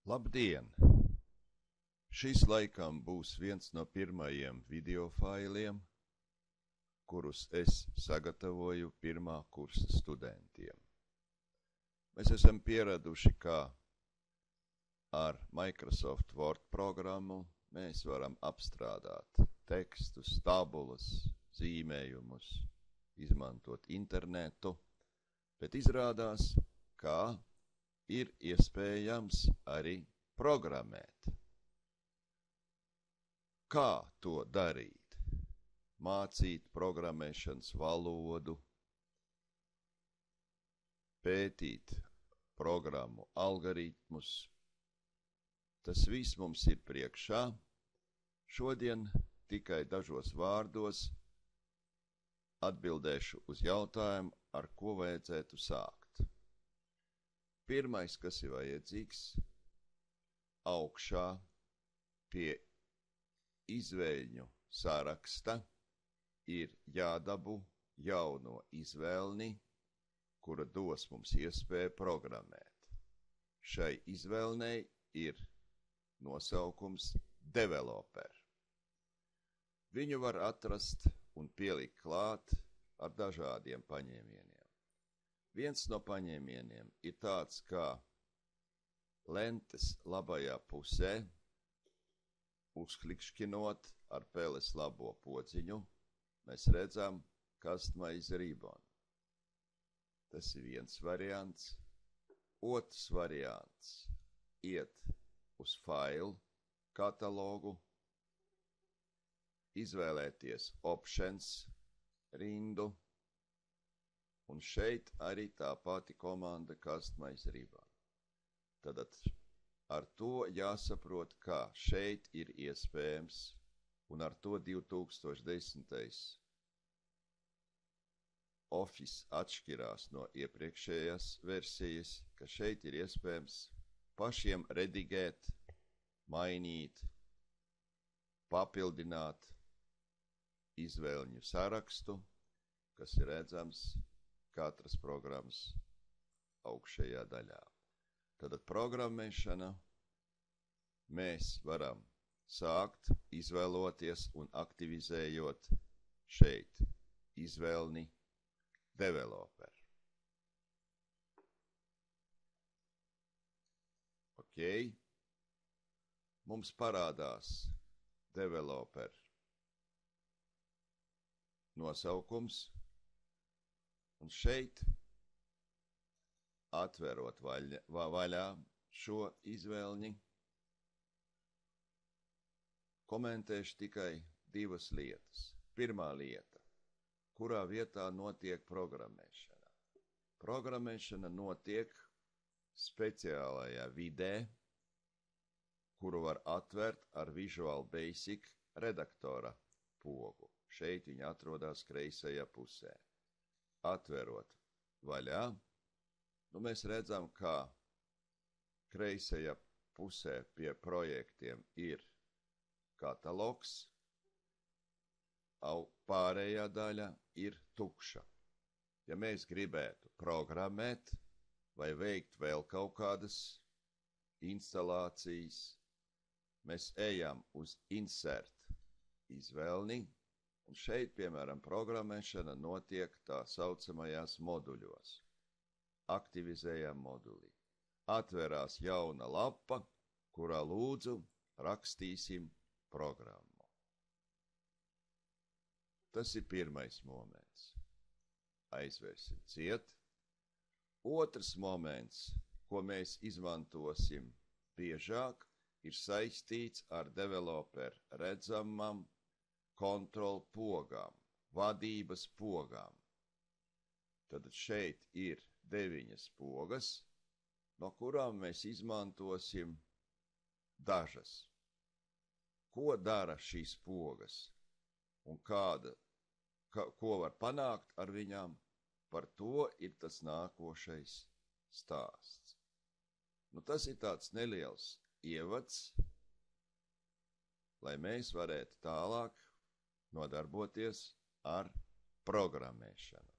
Labdien! Šis laikam būs viens no pirmajiem videofailiem, kurus es sagatavoju pirmā kursa studentiem. Mēs esam pieraduši, kā ar Microsoft Word programmu mēs varam apstrādāt tekstus, tabulas, zīmējumus, izmantot internetu, bet izrādās, ka ir iespējams arī programmēt. Kā to darīt? Mācīt programmēšanas valodu, pētīt programmu algoritmus. Tas viss mums ir priekšā. Šodien tikai dažos vārdos atbildēšu uz jautājumu, ar ko vajadzētu sākt. Pirmais, kas ir vajadzīgs, augšā pie izvēļņu saraksta ir jādabū jauno izvēlni, kura dos mums iespēju programmēt. Šai izvēlnei ir nosaukums Developer. Viņu var atrast un pielikt klāt ar dažādiem paņēmieniem. Viens no paņēmieniem ir tāds, kā lentes labajā pusē, uzklikšķinot ar peles labo podziņu, mēs redzam customized ribbon. Tas ir viens variants. Otrs variants iet uz failu katalogu, izvēlēties options rindu, un šeit arī tā pati komanda Customize Ribbon. Tad ar to jāsaprot, kā šeit ir iespējams, un ar to 2010. Office atšķirās no iepriekšējās versijas, ka šeit ir iespējams pašiem redigēt, mainīt, papildināt izvēļņu sarakstu, kas ir redzams katras programmas augšējā daļā. Tad programmēšana mēs varam sākt izvēloties un aktivizējot šeit izvēlni Developer. Ok. Mums parādās Developer nosaukums. Un šeit, atverot vaļā šo izvēlni, komentēšu tikai divas lietas. Pirmā lieta, kurā vietā notiek programmēšana. Programmēšana notiek speciālajā vidē, kuru var atvērt ar Visual Basic redaktora pogu. Šeit viņa atrodas kreisajā pusē. Atverot vaļā, mēs redzam, ka kreisajā pusē pie projektiem ir katalogs, pārējā daļa ir tukša. Ja mēs gribētu programmēt vai veikt vēl kaut kādas instalācijas, mēs ejam uz Insert izvēlni, un šeit, piemēram, programmēšana notiek tā saucamajās moduļos. Aktivizējam moduli. Atverās jauna lapa, kurā lūdzu rakstīsim programmu. Tas ir pirmais moments. Aizvērsim ciet. Otrs moments, ko mēs izmantosim biežāk, ir saistīts ar developer redzamam kontrol pogām, vadības pogām. Tad šeit ir 9 pogas, no kurām mēs izmantosim dažas. Ko dara šīs pogas un ko var panākt ar viņām, par to ir tas nākošais stāsts. Tas ir tāds neliels ievads, lai mēs varētu tālāk nodarboties ar programmēšanu.